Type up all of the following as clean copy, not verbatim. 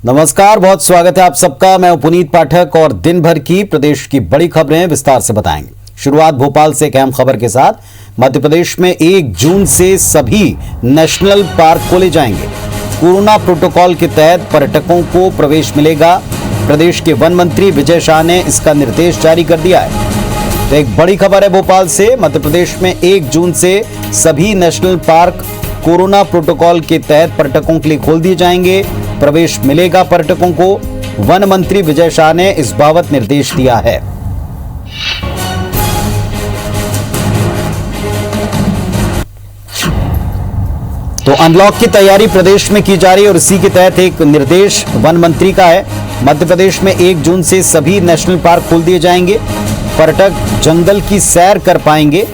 नमस्कार, बहुत स्वागत है आप सबका। मैं पुनीत पाठक और दिन भर की प्रदेश की बड़ी खबरें विस्तार से बताएंगे। शुरुआत भोपाल से एक अहम खबर के साथ। मध्य प्रदेश में 1 जून से सभी नेशनल पार्क खोले जाएंगे। कोरोना प्रोटोकॉल के तहत पर्यटकों को प्रवेश मिलेगा। प्रदेश के वन मंत्री विजय शाह ने इसका निर्देश जारी कर दिया है। तो एक बड़ी खबर है भोपाल से। मध्य प्रदेश में 1 जून से सभी नेशनल पार्क कोरोना प्रोटोकॉल के तहत पर्यटकों के लिए खोल दिए जाएंगे। प्रवेश मिलेगा पर्यटकों को। वन मंत्री विजय शाह ने इस बाबत निर्देश दिया है। तो अनलॉक की तैयारी प्रदेश में की जा रही है और इसी के तहत एक निर्देश वन मंत्री का है। मध्य प्रदेश में 1 जून से सभी नेशनल पार्क खोल दिए जाएंगे। पर्यटक जंगल की सैर कर पाएंगे।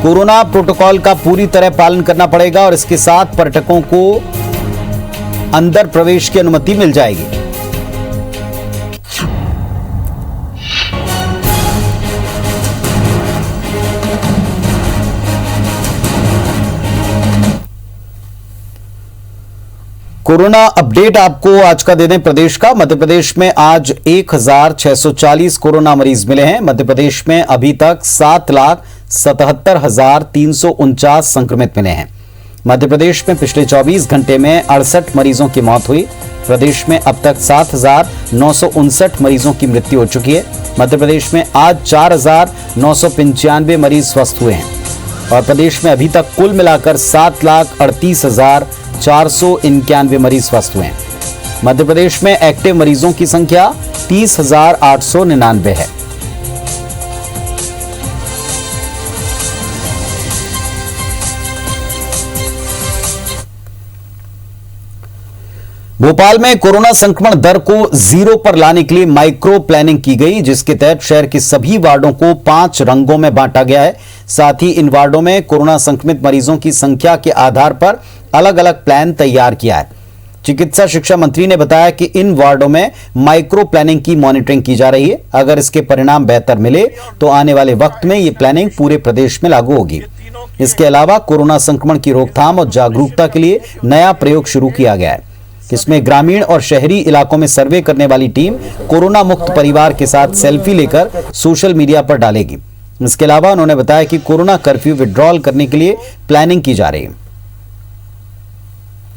कोरोना प्रोटोकॉल का पूरी तरह पालन करना पड़ेगा और इसके साथ पर्यटकों को अंदर प्रवेश की अनुमति मिल जाएगी। कोरोना अपडेट आपको आज का दे दें प्रदेश का। मध्य प्रदेश में आज 1640 कोरोना मरीज मिले हैं। मध्य प्रदेश में अभी तक 7,77,349 संक्रमित मिले हैं। मध्य प्रदेश में पिछले 24 घंटे में 68 मरीजों की मौत हुई। प्रदेश में अब तक 7,959 मरीजों की मृत्यु हो चुकी है। मध्य प्रदेश में आज 4,995 मरीज स्वस्थ हुए हैं और प्रदेश में अभी तक कुल मिलाकर 7,38,491 मरीज स्वस्थ हुए हैं। मध्य प्रदेश में एक्टिव मरीजों की संख्या 30,899 है। भोपाल में कोरोना संक्रमण दर को 0 पर लाने के लिए माइक्रो प्लानिंग की गई, जिसके तहत शहर के सभी वार्डों को 5 रंगों में बांटा गया है। साथ ही इन वार्डों में कोरोना संक्रमित मरीजों की संख्या के आधार पर अलग अलग प्लान तैयार किया है। चिकित्सा शिक्षा मंत्री ने बताया कि इन वार्डों में माइक्रो प्लानिंग की मॉनिटरिंग की जा रही है। अगर इसके परिणाम बेहतर मिले तो आने वाले वक्त में ये प्लानिंग पूरे प्रदेश में लागू होगी। इसके अलावा कोरोना संक्रमण की रोकथाम और जागरूकता के लिए नया प्रयोग शुरू किया गया है। इसमें ग्रामीण और शहरी इलाकों में सर्वे करने वाली टीम कोरोना मुक्त परिवार के साथ सेल्फी लेकर सोशल मीडिया पर डालेगी। इसके अलावा उन्होंने बताया कि कोरोना कर्फ्यू विड्रॉल करने के लिए प्लानिंग की जा रही है।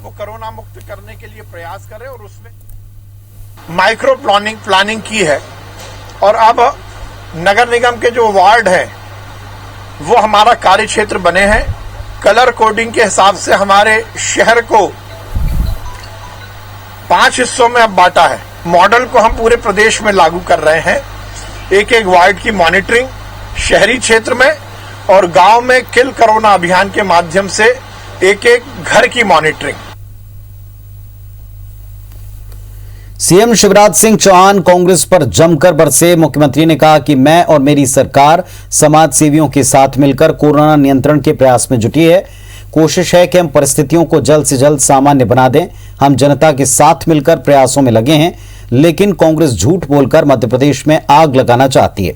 वो कोरोना मुक्त करने के लिए प्रयास करें और उसमें माइक्रो प्लानिंग की है। और अब नगर निगम के जो वार्ड हैं वो हमारा कार्य क्षेत्र बने हैं। कलर कोडिंग के हिसाब से हमारे शहर को 5 हिस्सों में अब बांटा है। मॉडल को हम पूरे प्रदेश में लागू कर रहे हैं। एक एक वार्ड की मॉनिटरिंग शहरी क्षेत्र में और गांव में किल कोरोना अभियान के माध्यम से एक एक घर की मॉनिटरिंग। सीएम शिवराज सिंह चौहान कांग्रेस पर जमकर बरसे। मुख्यमंत्री ने कहा कि मैं और मेरी सरकार समाज सेवियों के साथ मिलकर कोरोना नियंत्रण के प्रयास में जुटी है। कोशिश है कि हम परिस्थितियों को जल्द से जल्द सामान्य बना दें। हम जनता के साथ मिलकर प्रयासों में लगे हैं, लेकिन कांग्रेस झूठ बोलकर मध्य प्रदेश में आग लगाना चाहती है।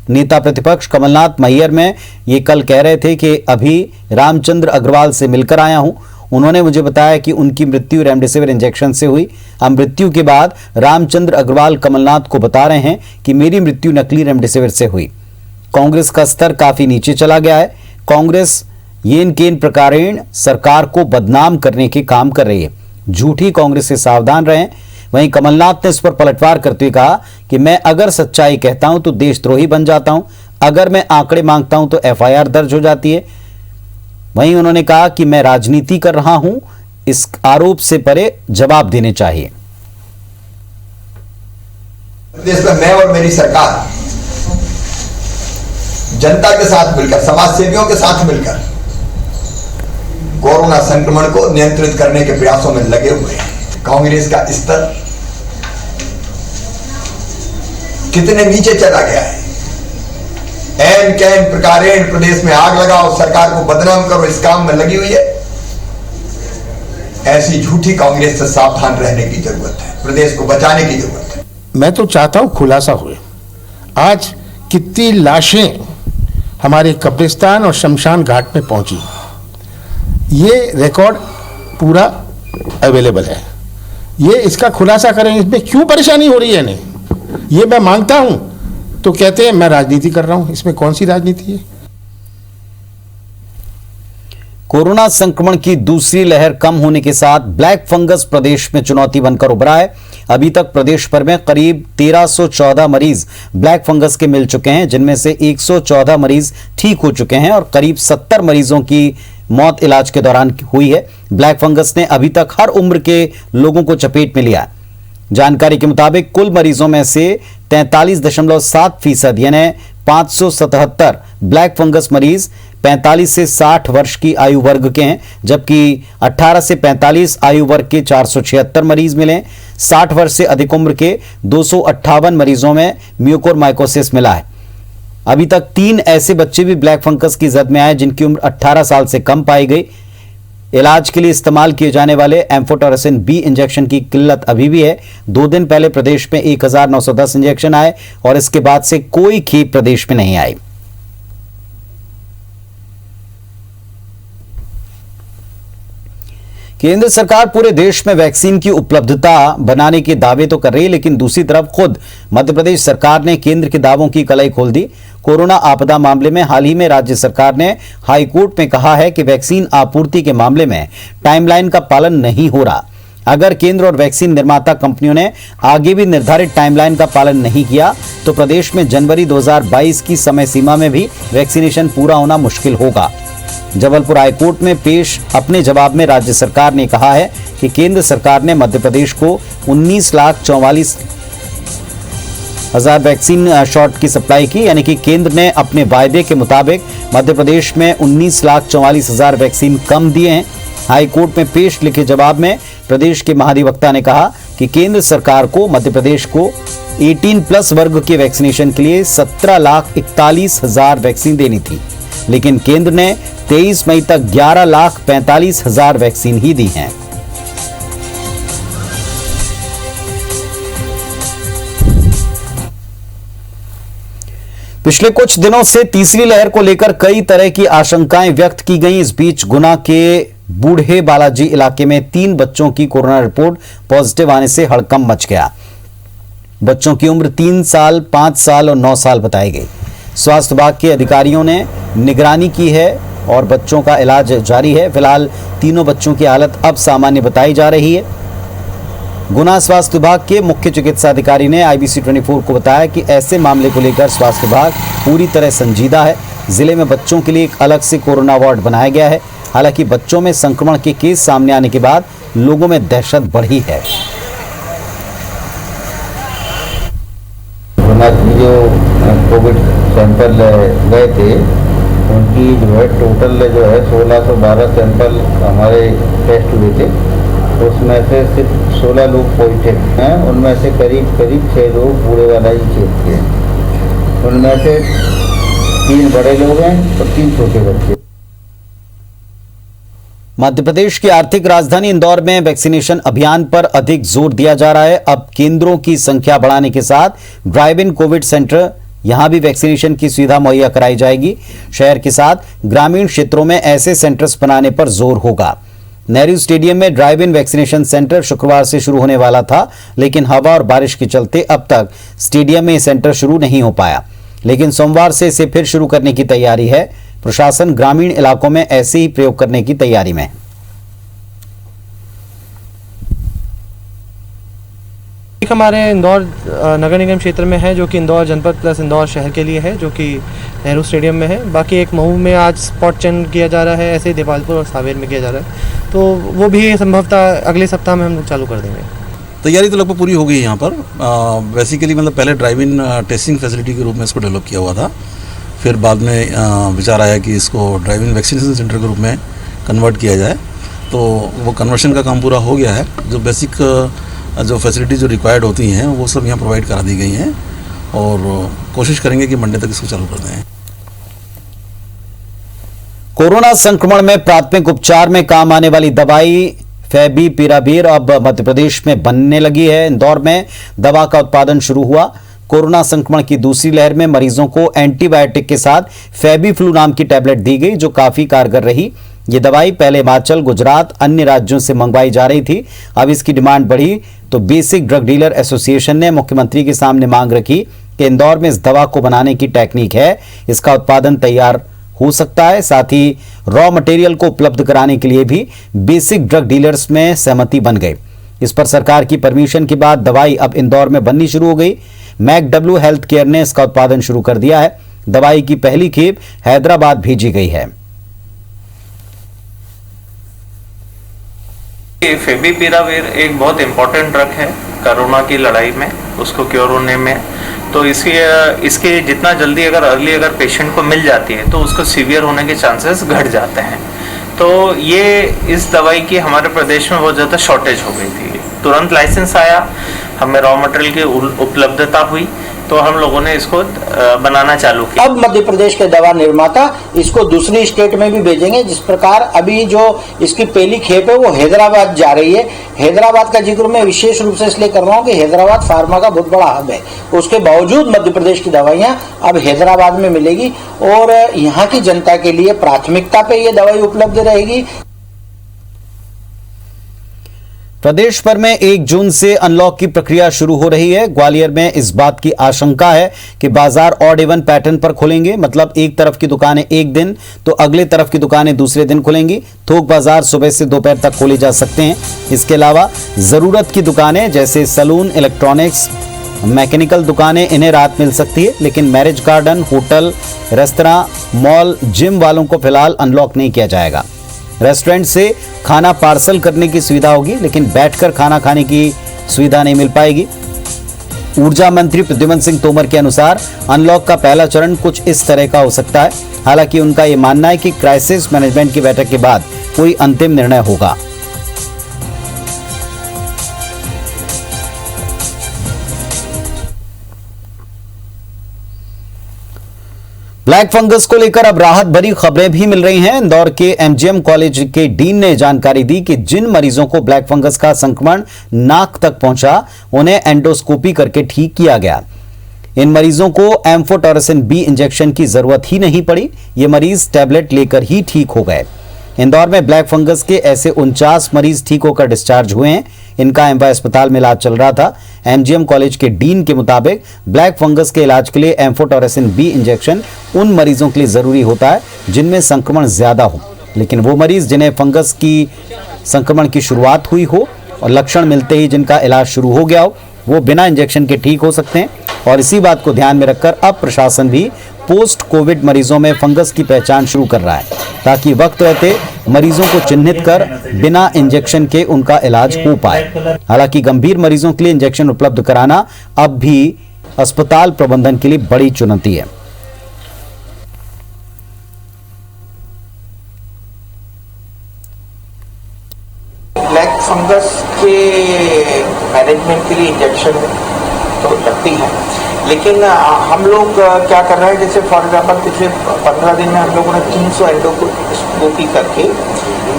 नेता प्रतिपक्ष कमलनाथ मैहर में ये कल कह रहे थे कि अभी रामचंद्र अग्रवाल से मिलकर आया हूं। उन्होंने मुझे बताया कि उनकी मृत्यु रेमडेसिविर इंजेक्शन से हुई। अब मृत्यु के बाद रामचंद्र अग्रवाल कमलनाथ को बता रहे हैं कि मेरी मृत्यु नकली रेमडेसिविर से हुई। कांग्रेस का स्तर काफी नीचे चला गया है। कांग्रेस येन केन प्रकारेण सरकार को बदनाम करने के काम कर रही है। झूठी कांग्रेस से सावधान रहें। वहीं कमलनाथ ने इस पर पलटवार करते हुए कहा कि मैं अगर सच्चाई कहता हूं तो देशद्रोही बन जाता हूं, अगर मैं आंकड़े मांगता हूं तो एफआईआर दर्ज हो जाती है। वहीं उन्होंने कहा कि मैं राजनीति कर रहा हूं, इस आरोप से परे जवाब देने चाहिए। देश में मैं और मेरी सरकार जनता के साथ मिलकर, समाज सेवियों के साथ मिलकर कोरोना संक्रमण को नियंत्रित करने के प्रयासों में लगे हुए हैं। कांग्रेस का स्तर कितने नीचे चला गया है। एन कैन प्रकारेण प्रदेश में आग लगाओ, सरकार को बदनाम करो, इस काम में लगी हुई है। ऐसी झूठी कांग्रेस से सावधान रहने की जरूरत है। प्रदेश को बचाने की जरूरत है। मैं तो चाहता हूं खुलासा हुए। आज कितनी लाशें हमारे कब्रिस्तान और शमशान घाट में पहुंची, ये रिकॉर्ड पूरा अवेलेबल है। ये इसका खुलासा करें, इसमें क्यों परेशानी हो रही है नहीं, ये मैं मांगता हूं। तो कहते हैं मैं राजनीति कर रहा हूं, इसमें कौन सी राजनीति है? कोरोना संक्रमण की दूसरी लहर कम होने के साथ ब्लैक फंगस प्रदेश में चुनौती बनकर उभरा है। अभी तक प्रदेश भर में करीब 1314 मरीज ब्लैक फंगस के मिल चुके हैं, जिनमें से 114 मरीज ठीक हो चुके हैं और करीब 70 मरीजों की मौत इलाज के दौरान हुई है। ब्लैक फंगस ने अभी तक हर उम्र के लोगों को चपेट में लिया है। जानकारी के मुताबिक कुल मरीजों में से 43.7% यानी 577 ब्लैक फंगस मरीज 45 से 60 वर्ष की आयु वर्ग के हैं, जबकि 18 से 45 आयु वर्ग के 476 मरीज मिले। 60 वर्ष से अधिक उम्र के 258 मरीजों में म्यूकोरमाइकोसिस मिला है। अभी तक 3 ऐसे बच्चे भी ब्लैक फंगस की जद में आए जिनकी उम्र 18 साल से कम पाई गई। इलाज के लिए इस्तेमाल किए जाने वाले एम्फोटेरेसिन बी इंजेक्शन की किल्लत अभी भी है। 2 दिन पहले प्रदेश में 1910 इंजेक्शन आए और इसके बाद से कोई खेप प्रदेश में नहीं आई। केंद्र सरकार पूरे देश में वैक्सीन की उपलब्धता बनाने के दावे तो कर रही है, लेकिन दूसरी तरफ खुद मध्य प्रदेश सरकार ने केंद्र के दावों की कलाई खोल दी। कोरोना आपदा मामले में हाल ही में राज्य सरकार ने हाई कोर्ट में कहा है कि वैक्सीन आपूर्ति के मामले में टाइमलाइन का पालन नहीं हो रहा। अगर केंद्र और वैक्सीन निर्माता कंपनियों ने आगे भी निर्धारित टाइमलाइन का पालन नहीं किया तो प्रदेश में जनवरी 2022 की समय सीमा में भी वैक्सीनेशन पूरा होना मुश्किल होगा। जबलपुर हाईकोर्ट में पेश अपने जवाब में राज्य सरकार ने कहा है कि केंद्र सरकार ने मध्य प्रदेश को 19,44,000 वैक्सीन शॉट की सप्लाई की, यानी कि केंद्र ने अपने वायदे के मुताबिक मध्य प्रदेश में 19,44,000 वैक्सीन कम दिए हैं। हाईकोर्ट में पेश लिखे जवाब में प्रदेश के महाधिवक्ता ने कहा कि केंद्र सरकार को मध्य प्रदेश को 18+ वर्ग के वैक्सीनेशन के लिए 17,41,000 वैक्सीन देनी थी, लेकिन केंद्र ने 23 मई तक 11,45,000 वैक्सीन ही दी हैं। पिछले कुछ दिनों से तीसरी लहर को लेकर कई तरह की आशंकाएं व्यक्त की गई। इस बीच गुना के बूढ़े बालाजी इलाके में 3 बच्चों की कोरोना रिपोर्ट पॉजिटिव आने से हड़कंप मच गया। बच्चों की उम्र 3 साल, 5 साल और 9 साल बताई गई। स्वास्थ्य विभाग के अधिकारियों ने निगरानी की है और बच्चों का इलाज जारी है। फिलहाल तीनों बच्चों की हालत अब सामान्य बताई जा रही है। गुना स्वास्थ्य विभाग के मुख्य चिकित्सा अधिकारी ने IBC 24 को बताया कि ऐसे मामले को लेकर स्वास्थ्य विभाग पूरी तरह संजीदा है। जिले में बच्चों के लिए एक अलग से कोरोना वार्ड बनाया गया है। हालांकि बच्चों में संक्रमण के केस सामने आने के बाद लोगों में दहशत बढ़ी है। जो कोविड सैंपल गए थे उनकी जो है टोटल जो है 1612 सैंपल हमारे टेस्ट हुए थे। उसमें से सिर्फ 16 लोग पॉजिटिव हैं। उनमें से करीब 6 लोग पूरे वाला ही क्षेत्र के हैं। उनमें से 3 बड़े लोग हैं और 3 छोटे बच्चे। मध्य प्रदेश की आर्थिक राजधानी इंदौर में वैक्सीनेशन अभियान पर अधिक जोर दिया जा रहा है। अब केंद्रों की संख्या बढ़ाने के साथ ड्राइव इन कोविड सेंटर यहां भी वैक्सीनेशन की सुविधा मुहैया कराई जाएगी। शहर के साथ ग्रामीण क्षेत्रों में ऐसे सेंटर्स बनाने पर जोर होगा। नेहरू स्टेडियम में ड्राइव इन वैक्सीनेशन सेंटर शुक्रवार से शुरू होने वाला था, लेकिन हवा और बारिश के चलते अब तक स्टेडियम में सेंटर शुरू नहीं हो पाया, लेकिन सोमवार से इसे फिर शुरू करने की तैयारी है। प्रशासन ग्रामीण इलाकों में ऐसे ही प्रयोग करने की तैयारी में है। एक हमारे इंदौर नगर निगम क्षेत्र में है, जो कि इंदौर जनपद प्लस इंदौर शहर के लिए है, जो कि नेहरू स्टेडियम में है। बाकी एक महू में आज स्पॉट चयन किया जा रहा है, ऐसे ही देवालपुर और सावेर में किया जा रहा है, तो वो भी संभवतः अगले सप्ताह में हम लोग चालू कर देंगे। तैयारी तो लगभग पूरी हो गई है यहाँ पर। बेसिकली मतलब पहले ड्राइव इन टेस्टिंग फैसिलिटी के रूप में इसको डेवलप किया हुआ था, फिर बाद में विचार आया कि इसको ड्राइव इन वैक्सीनेशन सेंटर के रूप में कन्वर्ट किया जाए, तो वो कन्वर्शन का काम पूरा हो गया है। जो बेसिक जो फैसिलिटी जो रिक्वायर्ड होती हैं वो सब यहाँ प्रोवाइड करा दी गई हैं और कोशिश करेंगे कि मंडे तक इसको चालू कर दें। कोरोना संक्रमण में प्राथमिक उपचार में काम आने वाली दवाई फैविपिरावीर अब मध्य प्रदेश में बनने लगी है। इंदौर में दवा का उत्पादन शुरू हुआ। कोरोना संक्रमण की दूसरी लहर में मरीजों को एंटीबायोटिक के साथ फैबीफ्लू नाम की टैबलेट दी गई, जो काफी कारगर रही। ये दवाई पहले हिमाचल, गुजरात, अन्य राज्यों से मंगवाई जा रही थी। अब इसकी डिमांड बढ़ी तो बेसिक ड्रग डीलर एसोसिएशन ने मुख्यमंत्री के सामने मांग रखी कि इंदौर में इस दवा को बनाने की टेक्निक है, इसका उत्पादन तैयार हो सकता है। साथ ही रॉ मटेरियल को उपलब्ध कराने के लिए भी बेसिक ड्रग डीलर्स में सहमति बन गई। इस पर सरकार की परमिशन के बाद दवाई अब इंदौर में बननी शुरू हो गई। मैकडब्ल्यू हेल्थ केयर ने इसका उत्पादन शुरू कर दिया है। दवाई की पहली खेप हैदराबाद भेजी गई है। फेविपिराविर एक बहुत इंपॉर्टेंट ड्रग है कोरोना की लड़ाई में, उसको क्योर होने में। तो इसके जितना जल्दी अगर पेशेंट को मिल जाती है तो उसको सीवियर होने के चांसेस घट जाते हैं। तो ये इस दवाई की हमारे प्रदेश में बहुत ज़्यादा शॉर्टेज हो गई थी। तुरंत लाइसेंस आया, हमें रॉ मटेरियल की उपलब्धता हुई, तो हम लोगों ने इसको बनाना चालू किया। अब मध्य प्रदेश के दवा निर्माता इसको दूसरी स्टेट में भी भेजेंगे। जिस प्रकार अभी जो इसकी पहली खेप है वो हैदराबाद जा रही है। हैदराबाद का जिक्र मैं विशेष रूप से इसलिए कर रहा हूँ कि हैदराबाद फार्मा का बहुत बड़ा हब है। उसके बावजूद मध्य प्रदेश की दवाइयाँ अब हैदराबाद में मिलेगी और यहाँ की जनता के लिए प्राथमिकता पे ये दवाई उपलब्ध रहेगी। प्रदेश भर में 1 जून से अनलॉक की प्रक्रिया शुरू हो रही है। ग्वालियर में इस बात की आशंका है कि बाजार ऑड इवन पैटर्न पर खुलेंगे, मतलब एक तरफ की दुकानें एक दिन तो अगले तरफ की दुकानें दूसरे दिन खुलेंगी। थोक बाजार सुबह से दोपहर तक खोले जा सकते हैं। इसके अलावा जरूरत की दुकानें जैसे सैलून, इलेक्ट्रॉनिक्स, मैकेनिकल दुकानें, इन्हें रात मिल सकती है। लेकिन marriage garden, hotel, restaurant, mall, gym वालों को फिलहाल अनलॉक नहीं किया जाएगा। रेस्टोरेंट से खाना पार्सल करने की सुविधा होगी, लेकिन बैठकर खाना खाने की सुविधा नहीं मिल पाएगी। ऊर्जा मंत्री प्रद्युमन सिंह तोमर के अनुसार अनलॉक का पहला चरण कुछ इस तरह का हो सकता है। हालांकि उनका यह मानना है कि क्राइसिस मैनेजमेंट की बैठक के बाद कोई अंतिम निर्णय होगा। ब्लैक फंगस को लेकर अब राहत भरी खबरें भी मिल रही हैं। इंदौर के एमजीएम कॉलेज के डीन ने जानकारी दी कि जिन मरीजों को ब्लैक फंगस का संक्रमण नाक तक पहुंचा, उन्हें एंडोस्कोपी करके ठीक किया गया। इन मरीजों को एम्फोटेरेसिन बी इंजेक्शन की जरूरत ही नहीं पड़ी। ये मरीज टैबलेट लेकर ही ठीक हो गए। इंदौर में ब्लैक फंगस के ऐसे 49 मरीज ठीक होकर डिस्चार्ज हुए हैं। इनका एमवाय अस्पताल में इलाज चल रहा था। एमजीएम कॉलेज के डीन के मुताबिक ब्लैक फंगस के इलाज के लिए एम्फोटेरेसिन बी इंजेक्शन उन मरीजों के लिए जरूरी होता है जिनमें संक्रमण ज्यादा हो। लेकिन वो मरीज जिन्हें फंगस की संक्रमण की शुरुआत हुई हो और लक्षण मिलते ही जिनका इलाज शुरू हो गया हो, वो बिना इंजेक्शन के ठीक हो सकते हैं। और इसी बात को ध्यान में रखकर अब प्रशासन भी पोस्ट कोविड मरीजों में फंगस की पहचान शुरू कर रहा है, ताकि वक्त रहते मरीजों को चिन्हित कर बिना इंजेक्शन के उनका इलाज हो पाए। हालांकि गंभीर मरीजों के लिए इंजेक्शन उपलब्ध कराना अब भी अस्पताल प्रबंधन के लिए बड़ी चुनौती है। ब्लैक फंगस के मैनेजमेंट के लिए इंजेक्शन तो लगती है, लेकिन हम लोग क्या कर रहे हैं, जैसे फॉर एग्जाम्पल पिछले 15 दिन में हम लोगों ने 300 एंडोस्कोपी करके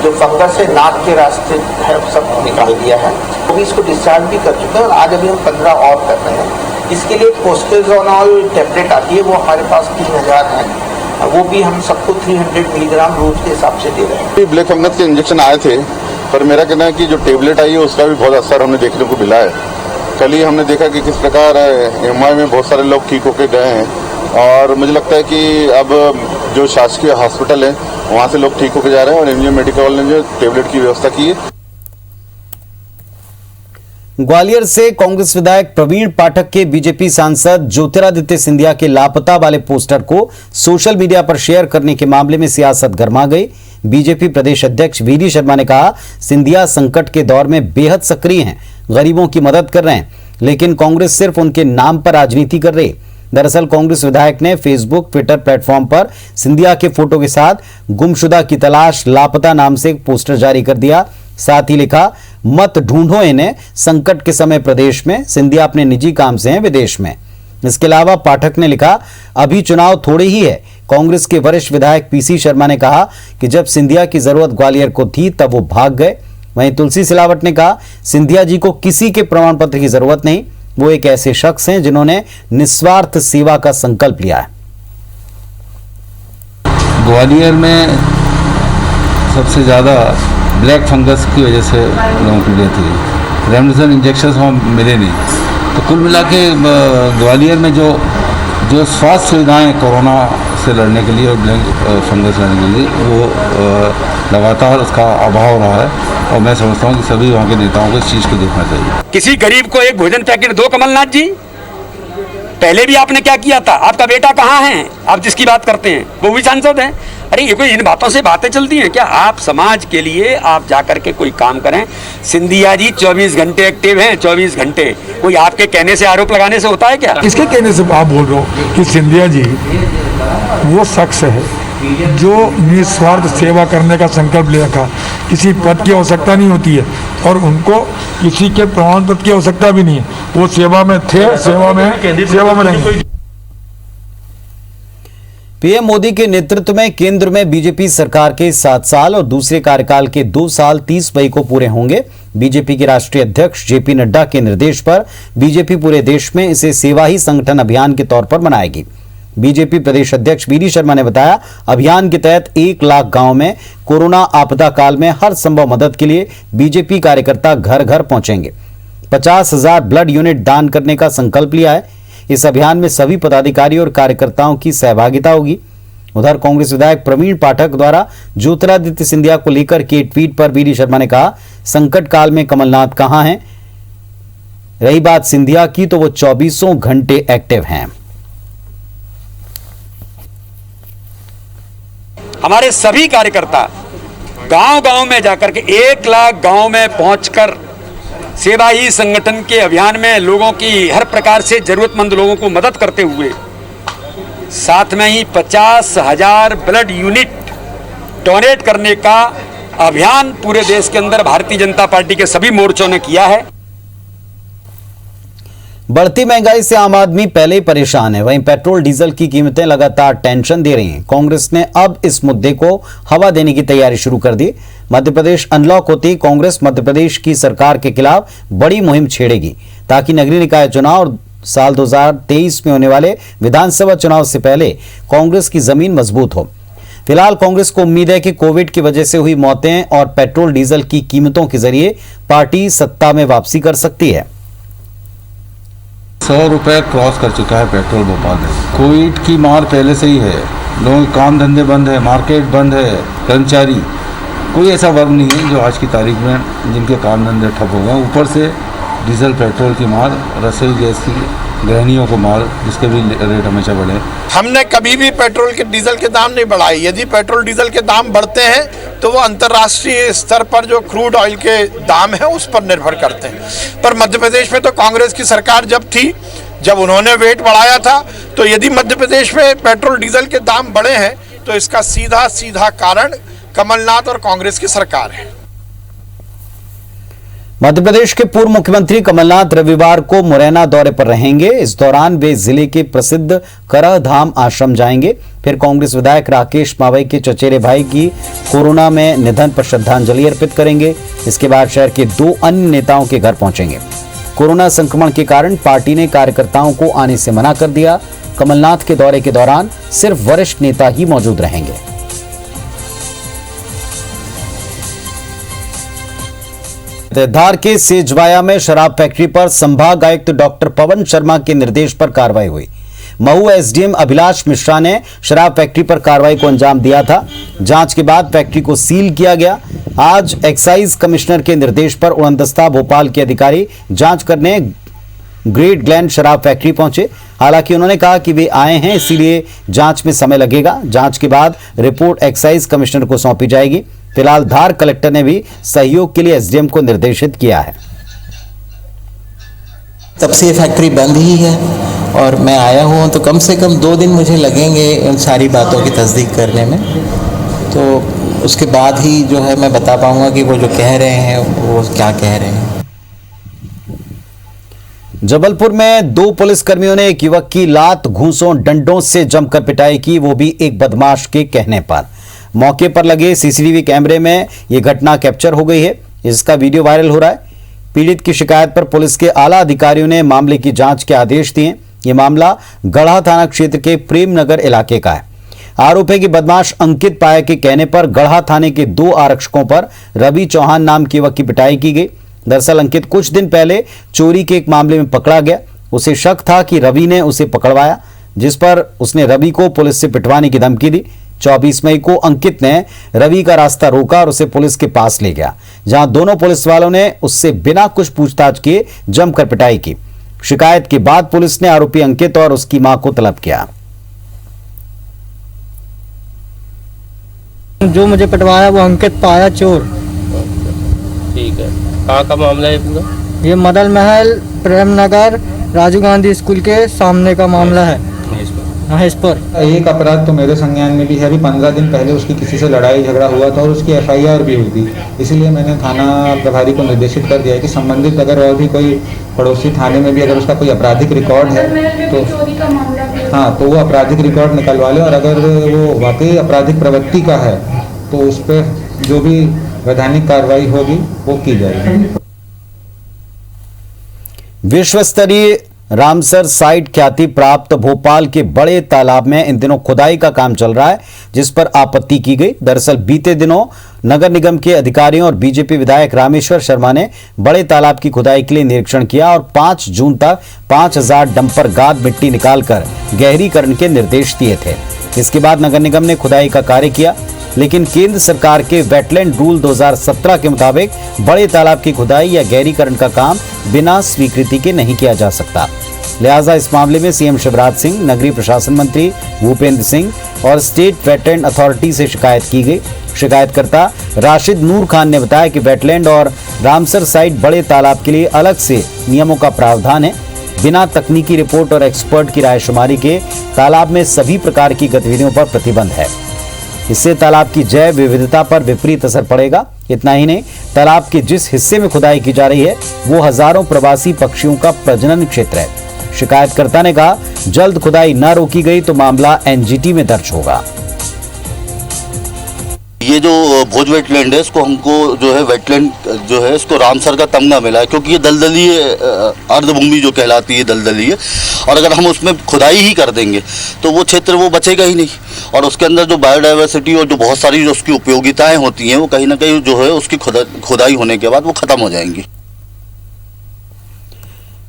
जो फंगस है नाक के रास्ते है सब निकाल दिया है। अभी इसको डिस्चार्ज भी कर चुके हैं और आज अभी हम 15 और कर रहे हैं। इसके लिए पोस्टेजोनॉल टैबलेट आती है, वो हमारे पास 3000 है, वो भी हम सबको 300 मिलीग्राम रोज के हिसाब से दे रहे हैं। ब्लैक फंगस के इंजेक्शन आए थे, पर मेरा कहना है कि जो टेबलेट आई है उसका भी बहुत असर हमें देखने को मिला है। कल ही हमने देखा कि किस प्रकार एमआई में बहुत सारे लोग ठीक होकर गए हैं और मुझे लगता है कि अब जो शासकीय हॉस्पिटल है वहाँ से लोग ठीक होकर जा रहे हैं और एमजीएम मेडिकल ने जो टेबलेट की व्यवस्था की है। ग्वालियर से कांग्रेस विधायक प्रवीण पाठक के बीजेपी सांसद ज्योतिरादित्य सिंधिया के लापता वाले पोस्टर को सोशल मीडिया पर शेयर करने के मामले में सियासत गर्मा गई। बीजेपी प्रदेश अध्यक्ष वीडी शर्मा ने कहा, सिंधिया संकट के दौर में बेहद सक्रिय हैं, गरीबों की मदद कर रहे हैं, लेकिन कांग्रेस सिर्फ उनके नाम पर राजनीति कर रही। दरअसल कांग्रेस विधायक ने फेसबुक, ट्विटर प्लेटफॉर्म पर सिंधिया के फोटो के साथ गुमशुदा की तलाश लापता नाम से एक पोस्टर जारी कर दिया। साथ ही लिखा, मत ढूंढो इन्हें, संकट के समय प्रदेश में, सिंधिया अपने निजी काम से हैं विदेश में। इसके अलावा पाठक ने लिखा, अभी चुनाव थोड़े ही है। कांग्रेस के वरिष्ठ विधायक पीसी शर्मा ने कहा कि जब सिंधिया की जरूरत ग्वालियर को थी तब वो भाग गए। वहीं तुलसी सिलावट ने कहा, सिंधिया जी को किसी के प्रमाण पत्र की जरूरत नहीं, वो एक ऐसे शख्स हैं जिन्होंने निस्वार्थ सेवा का संकल्प लिया है। ग्वालियर में सबसे ज़्यादा ब्लैक फंगस की वजह से लोगों की डेथ हुई। रेमडेसिविर इंजेक्शन वहाँ मिले नहीं। तो कुल मिला के ग्वालियर में जो स्वास्थ्य सुविधाएं कोरोना से लड़ने के लिए और ब्लैक फंगस लड़ने के लिए वो लगातार उसका अभाव रहा है। और मैं समझता हूँ कि सभी वहाँ के नेताओं को इस चीज़ को देखना चाहिए। किसी गरीब को एक भोजन पैकेट दो कमलनाथ जी। पहले भी आपने क्या किया था? आपका बेटा कहाँ है? आप जिसकी बात करते हैं वो भी सांसद हैं। अरे ये कोई इन बातों से बातें चलती हैं क्या? आप समाज के लिए आप जाकर के कोई काम करें। सिंधिया जी 24 घंटे एक्टिव हैं, 24 घंटे। कोई आपके कहने से, आरोप लगाने से होता है क्या? किसके कहने से आप बोल रहे हो कि सिंधिया जी वो शख्स है जो निस्वार्थ सेवा करने का संकल्प ले रखा। किसी पद की आवश्यकता नहीं होती है और उनको किसी के प्रमाण पत्र की आवश्यकता भी नहीं है। वो सेवा में थे, सेवा में रहेंगे। पीएम मोदी के नेतृत्व में केंद्र में बीजेपी सरकार के 7 साल और दूसरे कार्यकाल के 2 साल 30 मई को पूरे होंगे। बीजेपी के राष्ट्रीय अध्यक्ष जेपी नड्डा के निर्देश पर बीजेपी पूरे देश में इसे सेवा ही संगठन अभियान के तौर पर मनाएगी। बीजेपी प्रदेश अध्यक्ष वीडी शर्मा ने बताया, अभियान के तहत 1 लाख गांव में कोरोना आपदा काल में हर संभव मदद के लिए बीजेपी कार्यकर्ता घर घर पहुंचेंगे। 50,000 ब्लड यूनिट दान करने का संकल्प लिया है। इस अभियान में सभी पदाधिकारी और कार्यकर्ताओं की सहभागिता होगी। उधर कांग्रेस विधायक प्रवीण पाठक द्वारा ज्योतिरादित्य सिंधिया को लेकर के ट्वीट पर वीडी शर्मा ने कहा, संकट काल में कमलनाथ कहां हैं? रही बात सिंधिया की तो वो 24 घंटे एक्टिव हैं। हमारे सभी कार्यकर्ता गांव-गांव में जाकर के 1 लाख गांव में पहुंचकर सेवा ही संगठन के अभियान में लोगों की हर प्रकार से जरूरतमंद लोगों को मदद करते हुए साथ में ही 50,000 ब्लड यूनिट डोनेट करने का अभियान पूरे देश के अंदर भारतीय जनता पार्टी के सभी मोर्चों ने किया है। बढ़ती महंगाई से आम आदमी पहले ही परेशान है, वहीं पेट्रोल डीजल की कीमतें लगातार टेंशन दे रही हैं। कांग्रेस ने अब इस मुद्दे को हवा देने की तैयारी शुरू कर दी। मध्य प्रदेश अनलॉक होते ही कांग्रेस मध्य प्रदेश की सरकार के खिलाफ बड़ी मुहिम छेड़ेगी ताकि नगरीय निकाय चुनाव और साल 2023 में होने वाले विधानसभा चुनाव से पहले कांग्रेस की जमीन मजबूत हो। फिलहाल कांग्रेस को उम्मीद है कि कोविड की वजह से हुई मौतें और पेट्रोल डीजल की कीमतों के जरिए पार्टी सत्ता में वापसी कर सकती है। 100 रुपये क्रॉस कर चुका है पेट्रोल भोपाल में। कोविड की मार पहले से ही है, लोगों के काम धंधे बंद है, मार्केट बंद है, कर्मचारी, कोई ऐसा वर्ग नहीं है जो आज की तारीख में जिनके काम धंधे ठप हो गए। ऊपर से डीजल पेट्रोल की मार, रसोई गैस की गृहणियों को मार, जिसके भी रेट हमेशा बढ़े। हमने कभी भी पेट्रोल के डीजल के दाम नहीं बढ़ाए। यदि पेट्रोल डीजल के दाम बढ़ते हैं तो वो अंतर्राष्ट्रीय स्तर पर जो क्रूड ऑयल के दाम है उस पर निर्भर करते हैं। पर मध्य प्रदेश में तो कांग्रेस की सरकार जब उन्होंने वेट बढ़ाया था, तो यदि मध्य प्रदेश में पेट्रोल डीजल के दाम बढ़े हैं तो इसका सीधा कारण कमलनाथ और कांग्रेस की सरकार है। मध्य प्रदेश के पूर्व मुख्यमंत्री कमलनाथ रविवार को मुरैना दौरे पर रहेंगे। इस दौरान वे जिले के प्रसिद्ध करह धाम आश्रम जाएंगे। फिर कांग्रेस विधायक राकेश मावई के चचेरे भाई की कोरोना में निधन पर श्रद्धांजलि अर्पित करेंगे। इसके बाद शहर के 2 अन्य नेताओं के घर पहुंचेंगे। कोरोना संक्रमण के कारण पार्टी ने कार्यकर्ताओं को आने से मना कर दिया। कमलनाथ के दौरे के दौरान सिर्फ वरिष्ठ नेता ही मौजूद रहेंगे। धार के सेजवाया में शराब फैक्ट्री पर संभाग आयुक्त डॉक्टर पवन शर्मा के निर्देश पर कार्रवाई हुई। महू एसडीएम अभिलाष मिश्रा ने शराब फैक्ट्री पर कार्रवाई को अंजाम दिया था। जांच के बाद फैक्ट्री को सील किया गया। आज एक्साइज कमिश्नर के निर्देश पर उड़नदस्ता भोपाल के अधिकारी जांच करने ग्रेट ग्लैंड शराब फैक्ट्री पहुंचे। हालांकि उन्होंने कहा कि वे आए हैं, इसीलिए जांच में समय लगेगा। जांच के बाद रिपोर्ट एक्साइज कमिश्नर को सौंपी जाएगी। फिलहाल धार कलेक्टर ने भी सहयोग के लिए एसडीएम को निर्देशित किया है। तब से ये फैक्ट्री बंद ही है और मैं आया हूँ, तो कम से कम 2 दिन मुझे लगेंगे उन सारी बातों की तस्दीक करने में। तो उसके बाद ही जो है मैं बता पाऊंगा कि वो जो कह रहे हैं वो क्या कह रहे हैं। जबलपुर में 2 पुलिसकर्मियों ने एक युवक की लात, घूंसों, डंडों से जमकर पिटाई की, वो भी एक बदमाश के कहने पर। मौके पर लगे सीसीटीवी कैमरे में यह घटना कैप्चर हो गई है। इसका वीडियो वायरल हो रहा है। पीड़ित की शिकायत पर पुलिस के आला अधिकारियों ने मामले की जांच के आदेश दिए। यह मामला गढ़ा थाना क्षेत्र के प्रेम नगर इलाके का है। आरोप है कि बदमाश अंकित पाया के कहने पर गढ़ा थाने के 2 आरक्षकों पर रवि चौहान नाम के युवक की पिटाई की गई। दरअसल अंकित कुछ दिन पहले चोरी के एक मामले में पकड़ा गया। उसे शक था कि रवि ने उसे पकड़वाया, जिस पर उसने रवि को पुलिस से पिटवाने की धमकी दी। 24 मई को अंकित ने रवि का रास्ता रोका और उसे पुलिस के पास ले गया, जहां दोनों पुलिस वालों ने उससे बिना कुछ पूछताछ किए जमकर पिटाई की। शिकायत के बाद पुलिस ने आरोपी अंकित और उसकी मां को तलब किया। जो मुझे पिटवाया वो अंकित पाया चोर। ठीक है, कहाँ का मामला है पूरा? ये मदन महल प्रेम नगर राजीव गांधी स्कूल के सामने का मामला है। इस पर एक अपराध तो मेरे संज्ञान में भी है। अभी 15 दिन पहले उसकी किसी से लड़ाई झगड़ा हुआ था और उसकी FIR भी हुई थी। इसीलिए मैंने थाना प्रभारी को निर्देशित कर दिया है कि संबंधित अगर और भी कोई पड़ोसी थाने में भी अगर उसका कोई आपराधिक रिकॉर्ड है तो हाँ, तो वो आपराधिक रिकॉर्ड निकलवा ले, और अगर वो वाकई आपराधिक प्रवृत्ति का है तो उस पर जो भी वैधानिक कार्रवाई होगी वो की जाएगी। विश्व स्तरीय रामसर साइट ख्याति प्राप्त भोपाल के बड़े तालाब में इन दिनों खुदाई का काम चल रहा है, जिस पर आपत्ति की गई। दरअसल बीते दिनों नगर निगम के अधिकारियों और बीजेपी विधायक रामेश्वर शर्मा ने बड़े तालाब की खुदाई के लिए निरीक्षण किया और 5 जून तक 5000 डंपर गाद मिट्टी निकालकर गहरीकरण के निर्देश दिए थे। इसके बाद नगर निगम ने खुदाई का कार्य किया, लेकिन केंद्र सरकार के वेटलैंड रूल 2017 के मुताबिक बड़े तालाब की खुदाई या गहरीकरण का काम बिना स्वीकृति के नहीं किया जा सकता। लिहाजा इस मामले में सीएम शिवराज सिंह, नगरीय प्रशासन मंत्री भूपेंद्र सिंह और स्टेट वेटलैंड अथॉरिटी से शिकायत की गई। शिकायतकर्ता राशिद नूर खान ने बताया कि वेटलैंड और रामसर साइट बड़े तालाब के लिए अलग से नियमों का प्रावधान है। बिना तकनीकी रिपोर्ट और एक्सपर्ट की रायशुमारी के तालाब में सभी प्रकार की गतिविधियों पर प्रतिबंध है। इससे तालाब की जैव विविधता पर विपरीत असर पड़ेगा। इतना ही नहीं, तालाब के जिस हिस्से में खुदाई की जा रही है वो हजारों प्रवासी पक्षियों का प्रजनन क्षेत्र है। शिकायतकर्ता ने कहा, जल्द खुदाई न रोकी गई तो मामला NGT में दर्ज होगा। ये जो भोज वेटलैंड है, इसको हमको जो है वेटलैंड जो है इसको रामसर का तमगा मिला है, क्योंकि ये दलदली अर्धभूमि जो कहलाती है दलदली है, और अगर हम उसमें खुदाई ही कर देंगे तो वो क्षेत्र वो बचेगा ही नहीं, और उसके अंदर जो बायोडाइवर्सिटी और जो बहुत सारी जो उसकी उपयोगिताएं होती हैं वो कहीं ना कहीं जो है उसकी खुदाई होने के बाद वो खत्म हो जाएंगी।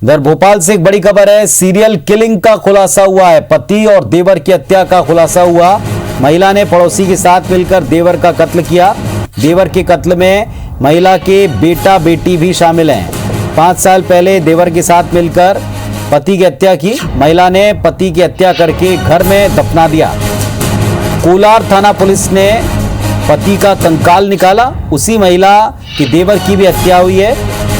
इधर भोपाल से एक बड़ी खबर है। सीरियल किलिंग का खुलासा हुआ है। पति और देवर की हत्या का खुलासा हुआ। महिला ने पड़ोसी के साथ मिलकर देवर का कत्ल किया। देवर के कत्ल में महिला के बेटा बेटी भी शामिल हैं। 5 साल पहले देवर के साथ मिलकर पति की हत्या की। महिला ने पति की हत्या करके घर में दफना दिया। कोलार थाना पुलिस ने पति का कंकाल निकाला। उसी महिला की देवर की भी हत्या हुई है।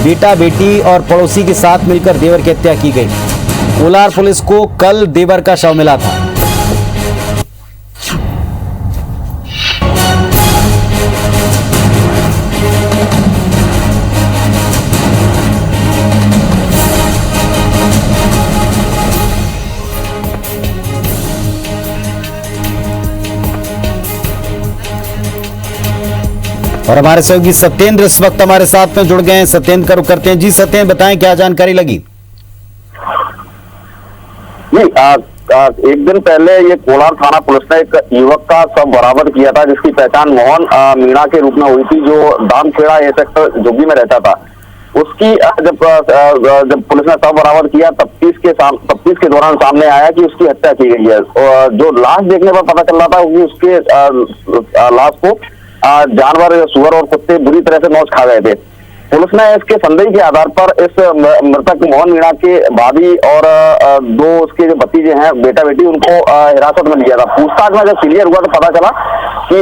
बेटा बेटी और पड़ोसी के साथ मिलकर देवर की हत्या की गई। कोलार पुलिस को कल देवर का शव मिला था। और हमारे सहयोगी सत्येंद्र इस वक्त हमारे साथ में जुड़ गए हैं। सत्येंद्र का रुख करते हैं। जी सत्येंद्र, बताएं क्या जानकारी लगी? एक दिन पहले ये कोलार थाना पुलिस ने एक युवक का शव बरामद किया था, जिसकी पहचान मोहन मीणा के रूप में हुई थी, जो दामखेड़ा ए सेक्टर जोगी में रहता था। उसकी जब पुलिस ने शव बरामद किया, तफ्तीश के दौरान सामने आया कि उसकी हत्या की गई है। और जो लाश देखने पर पता चल रहा था कि उसके लाश को जानवर, सुअर और कुत्ते बुरी तरह से नोच खा गए थे। पुलिस ने इसके संदेह के आधार पर इस मृतक मोहन मीणा के भाभी और 2 उसके जो भतीजे हैं, बेटा बेटी, उनको हिरासत में लिया था। पूछताछ में जब क्लियर हुआ तो पता चला कि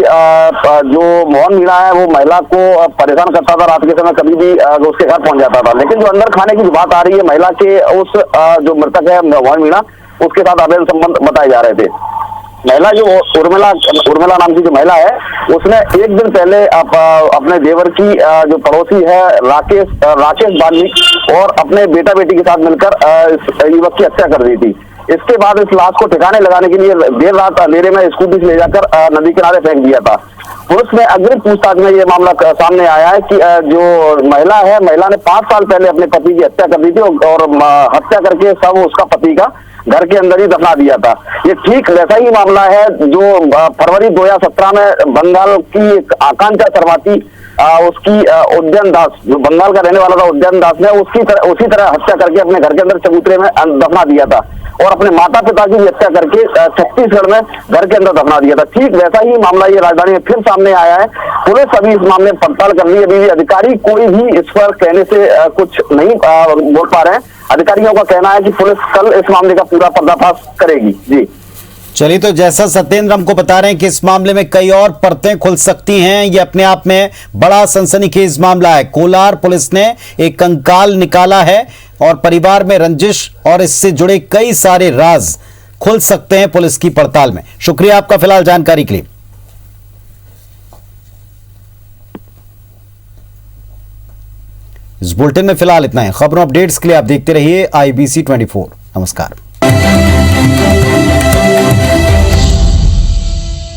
जो मोहन मीणा है वो महिला को परेशान करता था। रात के समय कभी भी उसके घर पहुंच जाता था। लेकिन जो अंदर खाने की बात आ रही है, महिला के उस जो मृतक है मोहन मीणा, उसके साथ अवैध संबंध बताए जा रहे थे। महिला जो उर्मिला नाम की जो महिला है, उसने एक दिन पहले अपने देवर की जो पड़ोसी है राकेश वाल्मीकि और अपने बेटा बेटी के साथ मिलकर इस युवक की हत्या कर दी थी। इसके बाद इस लाश को ठिकाने लगाने के लिए देर रात अंधेरे में स्कूटी से ले जाकर नदी किनारे फेंक दिया था। पुलिस में अग्रिम पूछताछ में ये मामला सामने आया है कि जो महिला है, महिला ने 5 साल पहले अपने पति की हत्या कर दी थी और हत्या करके सब उसका पति का घर के अंदर ही दफना दिया था। ये ठीक वैसा ही मामला है जो फरवरी 2017 में बंगाल की एक आकांक्षा शर्माती उसकी उद्यन दास, जो बंगाल का रहने वाला था उद्यन दास ने उसी तरह हत्या करके अपने घर के अंदर चबूतरे में दफना दिया था और अपने माता पिता की भी हत्या करके छत्तीसगढ़ में घर के अंदर दफना दिया था। ठीक वैसा ही मामला ये राजधानी में फिर सामने आया है। पुलिस अभी इस मामले में पड़ताल कर रही है। अभी भी अधिकारी कोई भी इस पर कहने से कुछ नहीं बोल पा रहे हैं। अधिकारियों का कहना है कि पुलिस कल इस मामले का पूरा पर्दाफाश करेगी। जी चलिए, तो जैसा सत्येंद्र हमको बता रहे हैं कि इस मामले में कई और परतें खुल सकती हैं। ये अपने आप में बड़ा सनसनीखेज मामला है। कोलार पुलिस ने एक कंकाल निकाला है और परिवार में रंजिश और इससे जुड़े कई सारे राज खुल सकते हैं पुलिस की पड़ताल में। शुक्रिया आपका फिलहाल जानकारी के लिए। इस बुलेटिन में फिलहाल इतना है। खबरों अपडेट्स के लिए आप देखते रहिए IBC 24। नमस्कार।